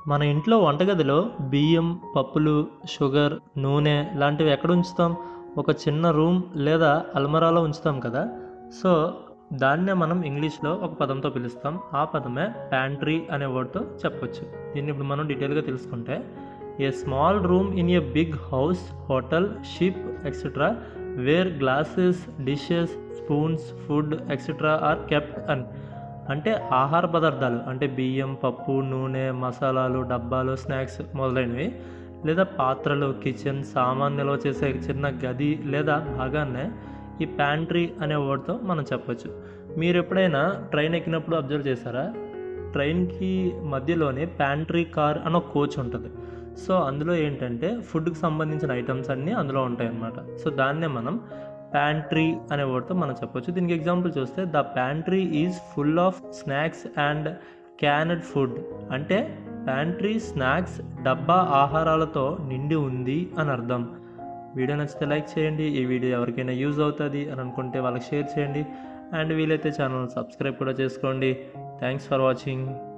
మన ఇంట్లో వంటగదిలో బియ్యం, పప్పులు, షుగర్, నూనె లాంటివి ఎక్కడ ఉంచుతాం? ఒక చిన్న రూమ్ లేదా అల్మరాలో ఉంచుతాం కదా! సో, దాన్నే మనం ఇంగ్లీష్‌లో ఒక పదంతో పిలుస్తాం. ఆ పదమే ప్యాంట్రీ అనే వర్డ్‌తో చెప్పొచ్చు. దీన్ని ఇప్పుడు మనం డీటెయిల్‌గా తెలుసుకుంటే, a small room in a big house, hotel, ship etcetera where glasses, dishes, spoons, food etcetera are kept అని. అంటే ఆహార పదార్థాలు అంటే బియ్యం, పప్పు, నూనె, మసాలాలు, డబ్బాలు, స్నాక్స్ మొదలైనవి, లేదా పాత్రలు, కిచెన్ సామాన్ నిల్వ చేసే చిన్న గది లేదా భాగాన్నే ఈ ప్యాంట్రీ అనే వర్డ్తో మనం చెప్పొచ్చు. మీరు ఎప్పుడైనా ట్రైన్ ఎక్కినప్పుడు అబ్జర్వ్ చేశారా? ట్రైన్కి మధ్యలోనే ప్యాంట్రీ కార్ అని ఒక కోచ్ ఉంటుంది. సో అందులో ఏంటంటే ఫుడ్కి సంబంధించిన ఐటమ్స్ అన్నీ అందులో ఉంటాయి అన్నమాట. సో దాన్నే మనం ప్యాంట్రీ అనే వర్డ్తో మనం చెప్పొచ్చు. దీనికి ఎగ్జాంపుల్ చూస్తే the pantry is full of snacks and canned food. అంటే ప్యాంట్రీ స్నాక్స్ డబ్బా ఆహారాలతో నిండి ఉంది అని అర్థం. వీడియో నచ్చితే లైక్ చేయండి. ఈ వీడియో ఎవరికైనా యూజ్ అవుతుంది అని అనుకుంటే వాళ్ళకి షేర్ చేయండి. అండ్ వీలైతే ఛానల్ సబ్స్క్రైబ్ కూడా చేసుకోండి. Thanks for watching.